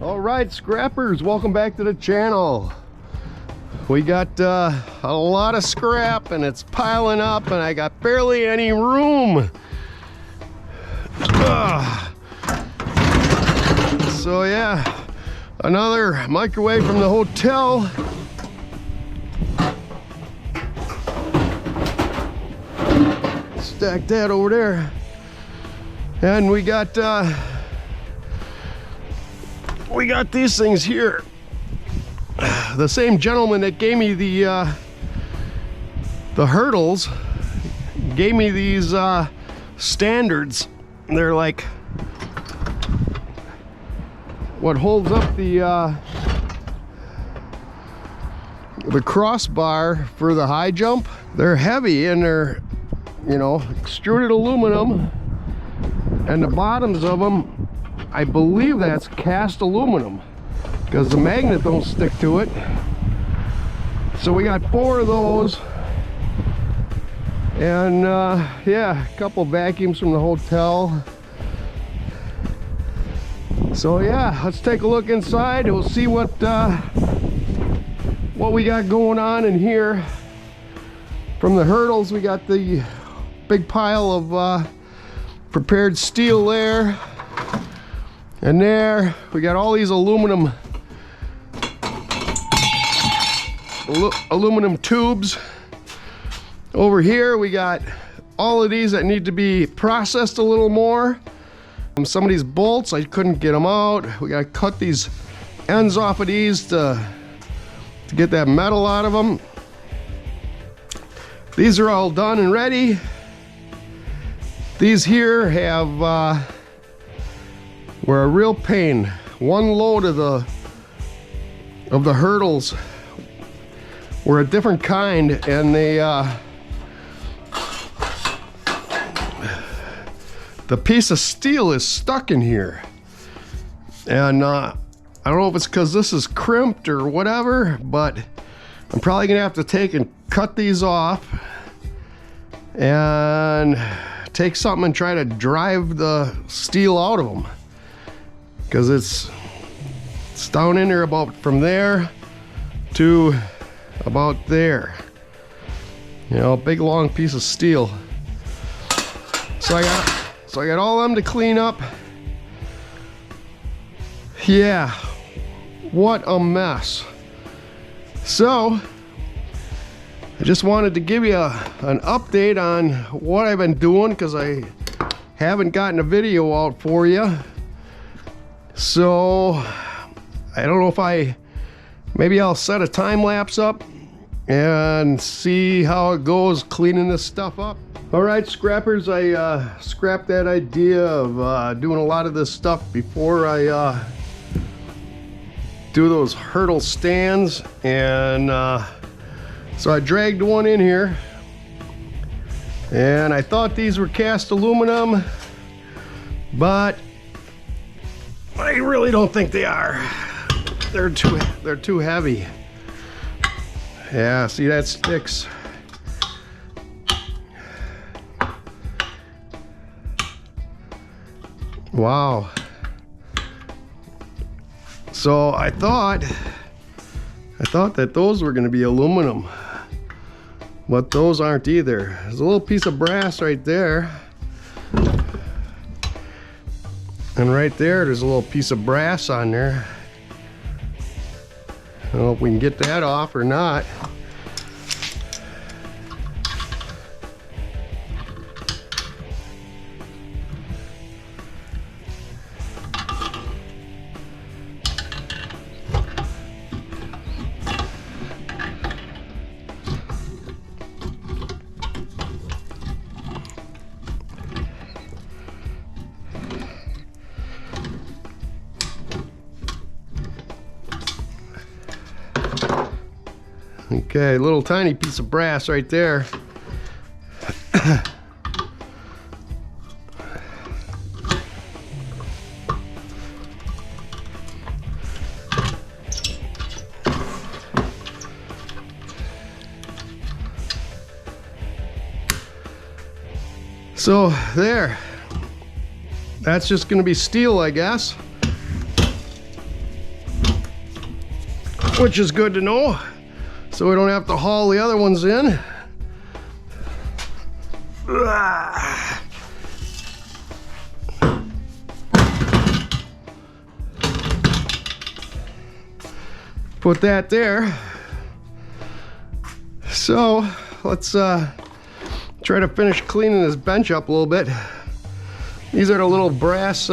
All right, scrappers, welcome back to the channel. We got a lot of scrap and it's piling up and I got barely any room. So yeah, another microwave from the hotel. Stack that over there. And we got these things here. The same gentleman that gave me the hurdles gave me these standards. They're like what holds up the crossbar for the high jump. They're heavy and they're, you know, extruded aluminum, and the bottoms of them, I believe that's cast aluminum because the magnet don't stick to it. So we got 4 of those, and yeah, a couple vacuums from the hotel. So yeah, let's take a look inside and we'll see what we got going on in here. From the hurdles, we got the big pile of prepared steel there, and there we got all these aluminum tubes. Over here we got all of these that need to be processed a little more. Some of these bolts, I couldn't get them out. We gotta cut these ends off of these to get that metal out of them. These are all done and ready. These here have were a real pain. One load of the hurdles were a different kind, and they the piece of steel is stuck in here, and I don't know if it's because this is crimped or whatever, but I'm probably gonna have to take and cut these off and take something and try to drive the steel out of them, because it's down in there about from there to about there. You know, a big long piece of steel. So I got all of them to clean up. Yeah, what a mess. So I just wanted to give you an update on what I've been doing, because I haven't gotten a video out for you. So I don't know if maybe I'll set a time lapse up and see how it goes cleaning this stuff up. All right, scrappers, I scrapped that idea of doing a lot of this stuff before I do those hurdle stands, and so I dragged one in here, and I thought these were cast aluminum, but I really don't think they are. They're too heavy. Yeah, see, that sticks. Wow. So I thought that those were going to be aluminum, but those aren't either. There's a little piece of brass right there, and right there's a little piece of brass on there. I don't know if we can get that off or not. Okay, a little tiny piece of brass right there. So there, that's just going to be steel, I guess. which is good to know, so we don't have to haul the other ones in. Put that there. So let's try to finish cleaning this bench up a little bit. These are the little brass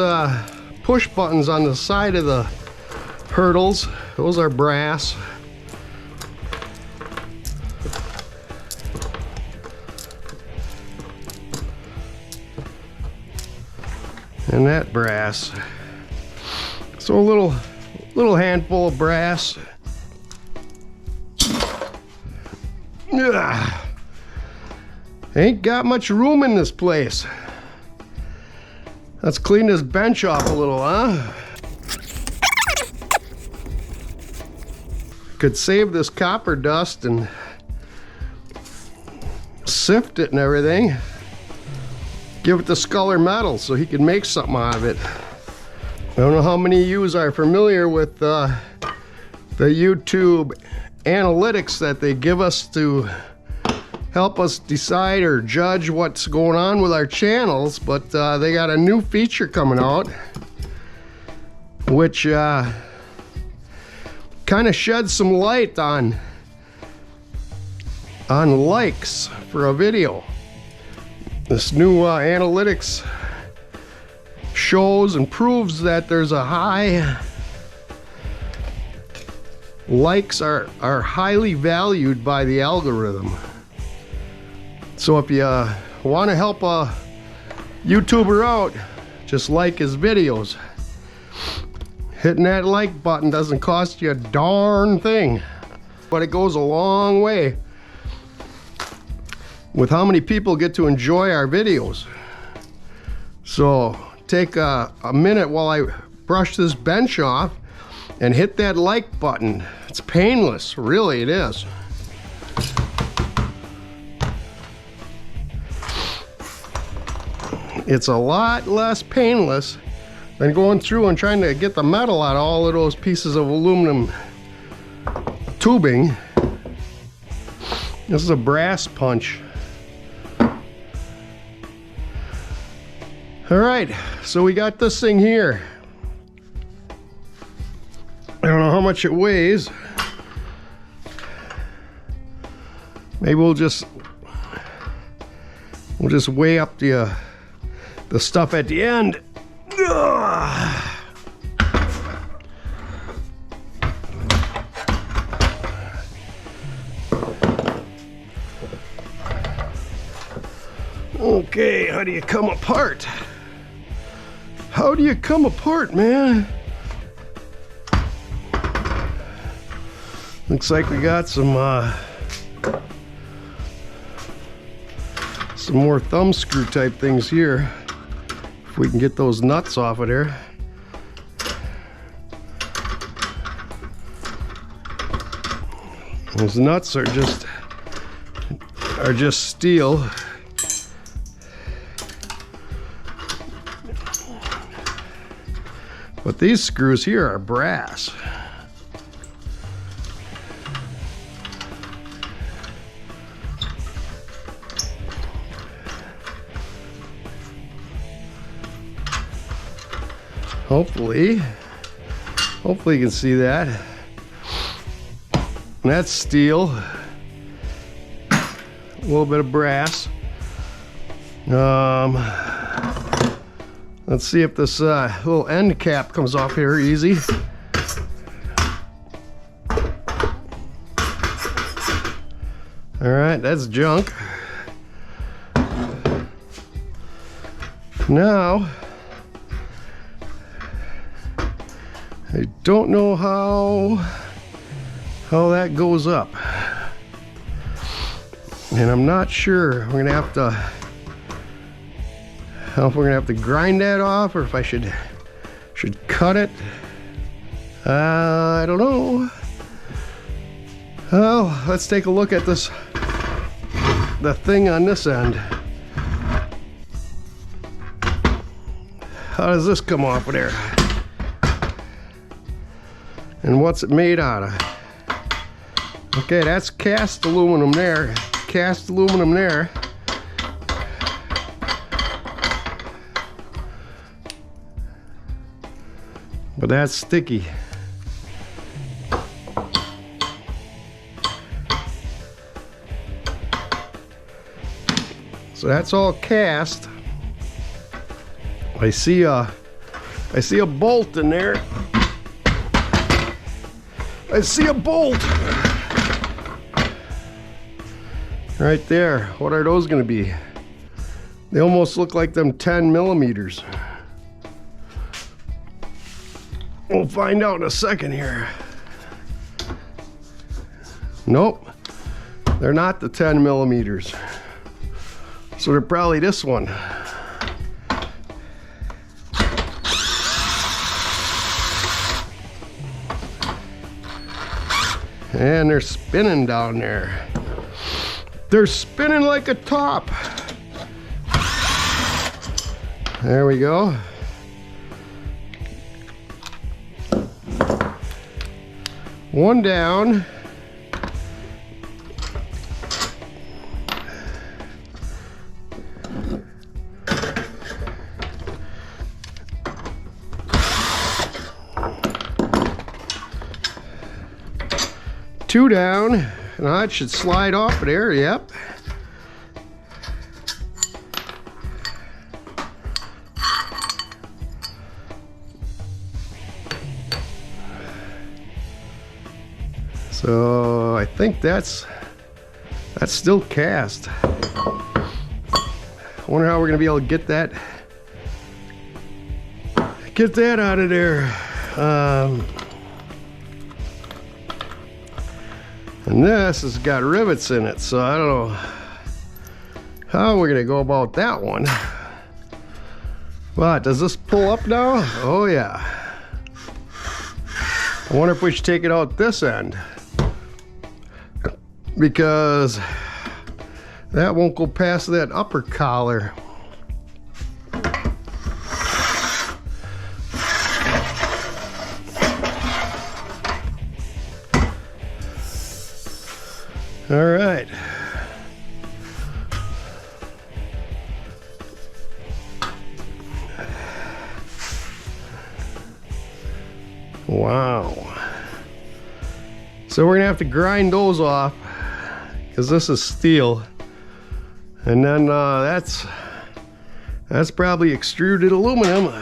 push buttons on the side of the hurdles. Those are brass. And that brass. So a little handful of brass. Ugh. Ain't got much room in this place. Let's clean this bench off a little, huh? Could save this copper dust and sift it and everything. Give it to Sculler Metal so he can make something out of it. I don't know how many of you are familiar with the YouTube analytics that they give us to help us decide or judge what's going on with our channels, but they got a new feature coming out which kind of sheds some light on likes for a video. This new analytics shows and proves that there's a high likes are highly valued by the algorithm. So if you want to help a YouTuber out, just like his videos. Hitting that like button doesn't cost you a darn thing, but it goes a long way with how many people get to enjoy our videos. So take a minute while I brush this bench off and hit that like button. It's painless, really it is. It's a lot less painless than going through and trying to get the metal out of all of those pieces of aluminum tubing. This is a brass punch. All right, so we got this thing here. I don't know how much it weighs. Maybe we'll just weigh up the stuff at the end. Ugh. Okay, how do you come apart? How do you come apart, man? Looks like we got some more thumb screw type things here. If we can get those nuts off of there. Those nuts are just steel. But these screws here are brass. Hopefully you can see that. And that's steel. A little bit of brass. Let's see if this little end cap comes off here easy. All right, that's junk. Now, I don't know how that goes up. And I'm not sure we're gonna have to grind that off, or if I should cut it. I don't know. Well, let's take a look at the thing on this end. How does this come off of there? And what's it made out of? Okay, that's cast aluminum there. Cast aluminum there. But that's sticky. So that's all cast. I see a bolt in there. I see a bolt right there. What are those going to be? They almost look like them 10 millimeters. We'll find out in a second here. Nope, they're not the 10 millimeters. So they're probably this one. And they're spinning down there. They're spinning like a top. There we go. One down. Two down. Now it should slide off of there, yep. So I think that's still cast. I wonder how we're gonna be able to get that out of there. And this has got rivets in it, so I don't know how we're gonna go about that one. But does this pull up now? Oh yeah. I wonder if we should take it out this end, because that won't go past that upper collar. All right. Wow. So we're gonna have to grind those off because this is steel, and then that's probably extruded aluminum.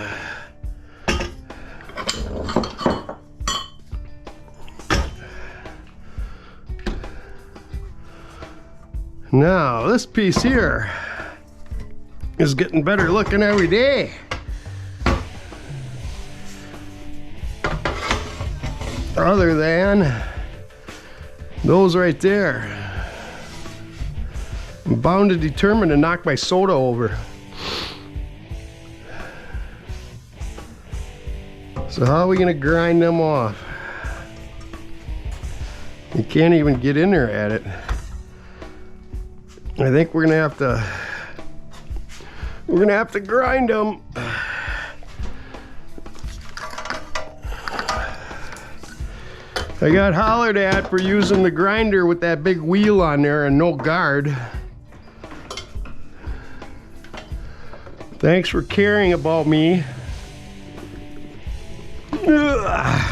Now this piece here is getting better looking every day. Other than those right there. I'm bound and determined to knock my soda over. So how are we gonna grind them off? You can't even get in there at it. I think we're gonna have to grind them. I got hollered at for using the grinder with that big wheel on there and no guard. Thanks for caring about me. Ugh.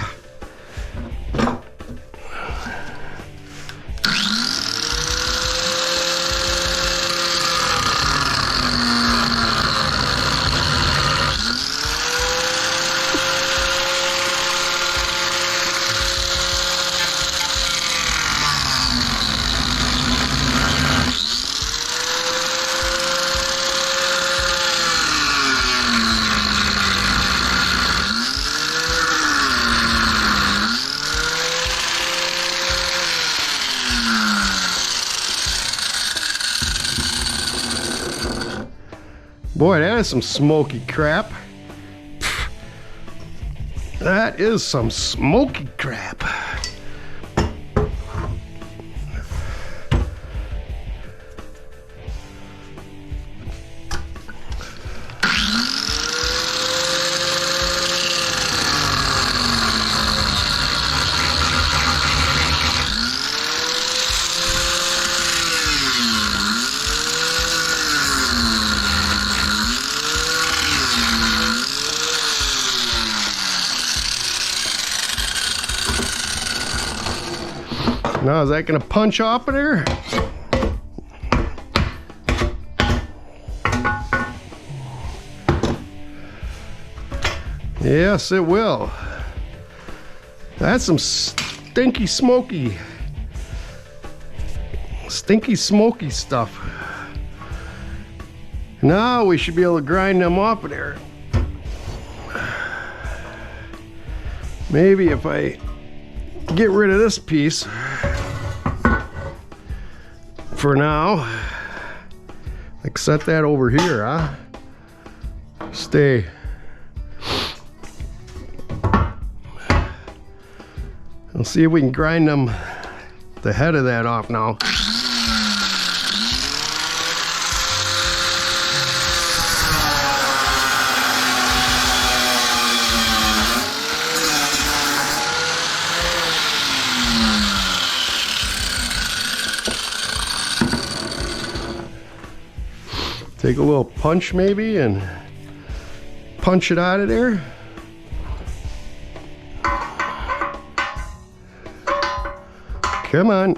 Boy, that is some smoky crap. That is some smoky crap. Now, is that gonna punch off of there? Yes, it will. That's some stinky smoky stuff. Now we should be able to grind them off of there. Maybe if I get rid of this piece for now, like set that over here, huh? Stay. We'll see if we can grind them, the head of that off now. Take a little punch maybe and punch it out of there. Come on.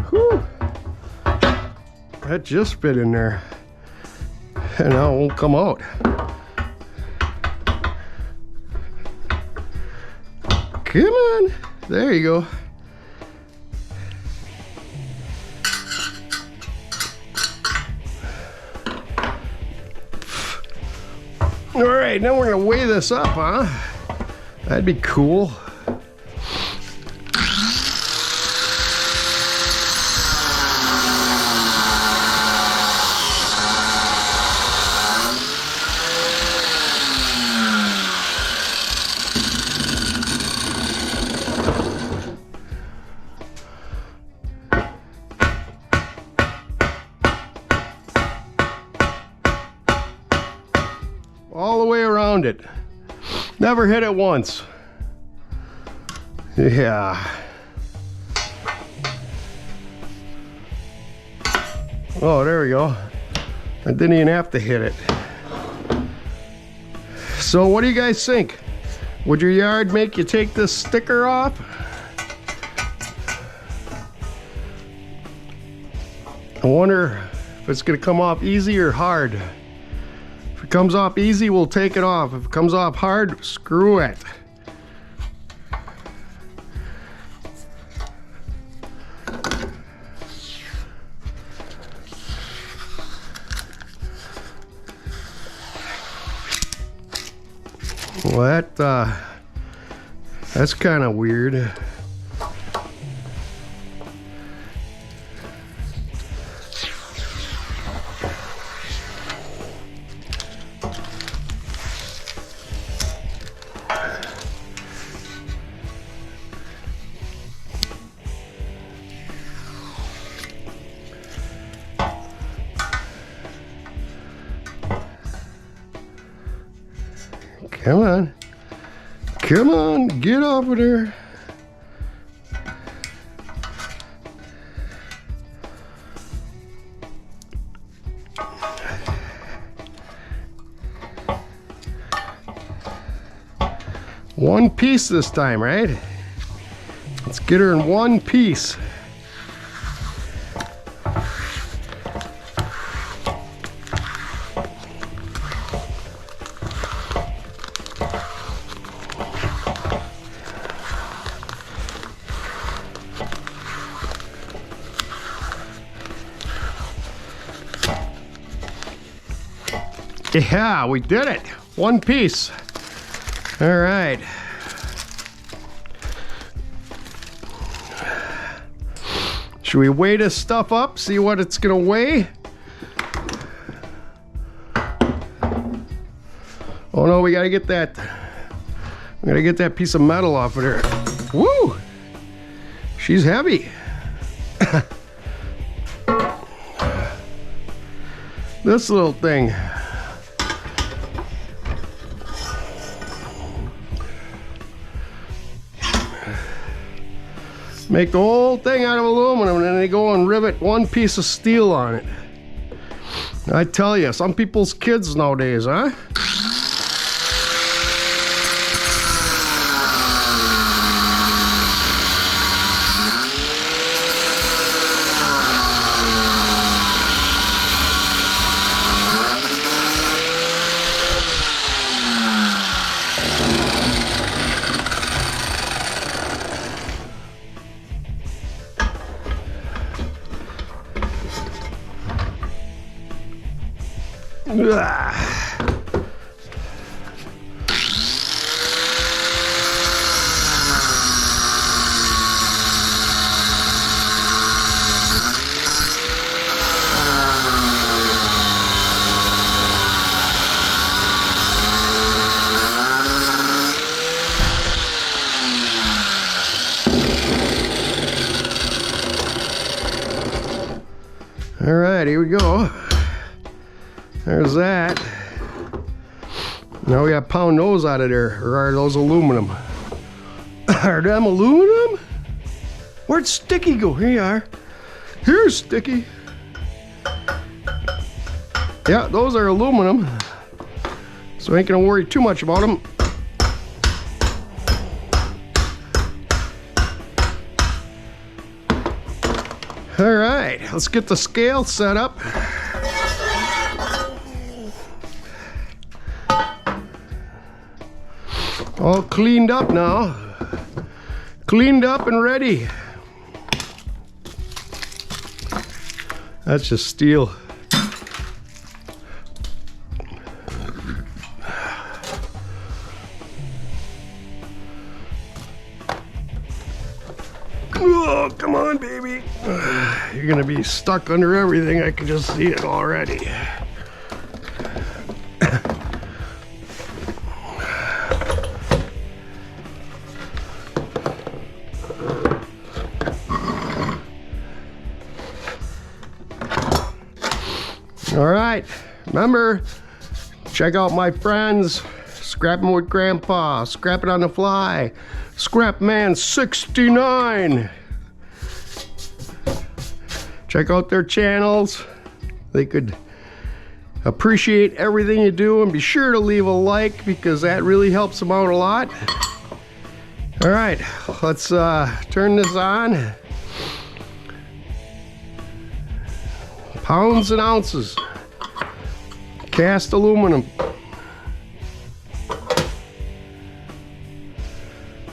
Whew. That just fit in there. And now it won't come out. Come on. There you go. All right, now we're gonna weigh this up, huh? That'd be cool. All the way around it. Never hit it once. Yeah. Oh, there we go. I didn't even have to hit it. So what do you guys think? Would your yard make you take this sticker off? I wonder if it's gonna come off easy or hard. If it comes off easy, we'll take it off. If it comes off hard, screw it. Well, that's kind of weird. Come on. Come on, get over there. One piece this time, right? Let's get her in one piece. Yeah, we did it. One piece. All right. Should we weigh this stuff up? See what it's gonna weigh? Oh no, we gotta get that. We gotta get that piece of metal off of there. Woo! She's heavy. This little thing. Make the whole thing out of aluminum and then they go and rivet one piece of steel on it. I tell you, some people's kids nowadays, huh? All right, here we go. There's that. Now we gotta pound those out of there, or are those aluminum? Are them aluminum? Where'd Sticky go? Here you are. Here's Sticky. Yeah, those are aluminum. So I ain't gonna worry too much about them. All right, let's get the scale set up. All cleaned up now. Cleaned up and ready. That's just steel. Oh, come on, baby. You're gonna be stuck under everything. I can just see it already. All right, remember, check out my friends, Scrapping with Grandpa, Scrapping on the Fly, Scrap-Man 69. Check out their channels. They could appreciate everything you do, and be sure to leave a like because that really helps them out a lot. All right, let's turn this on. Pounds and ounces. Cast aluminum.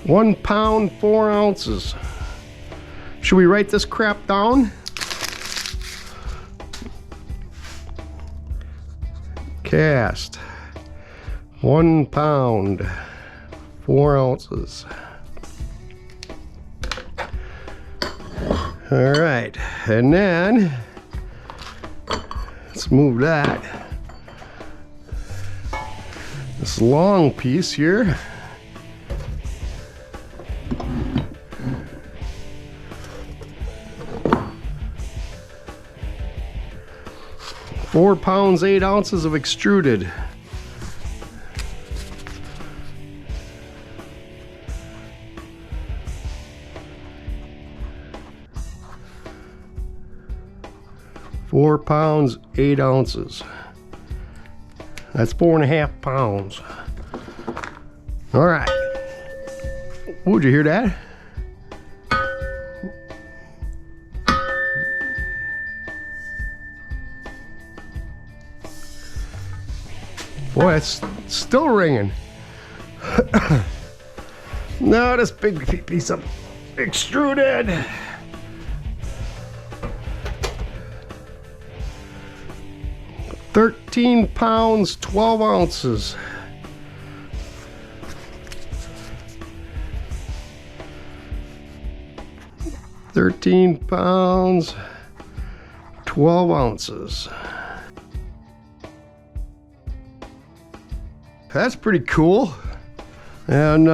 1 pound, 4 ounces. Should we write this crap down? Cast. 1 pound, 4 ounces. All right, and then let's move that. This long piece here. Four pounds, 8 ounces of extruded. Four pounds, 8 ounces. That's 4.5 pounds. All right. Would you hear that? Boy, it's still ringing. Now this big piece of extruded. $13 pounds, 12 ounces. $13 pounds, 12 ounces. That's pretty cool. And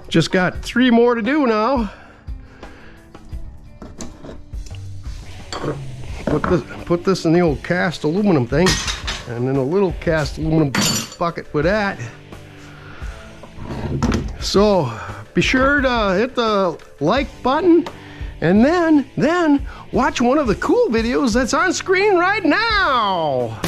just got 3 more to do now. Put this in the old cast aluminum thing, and then a little cast aluminum bucket with that. So be sure to hit the like button, and then watch one of the cool videos that's on screen right now.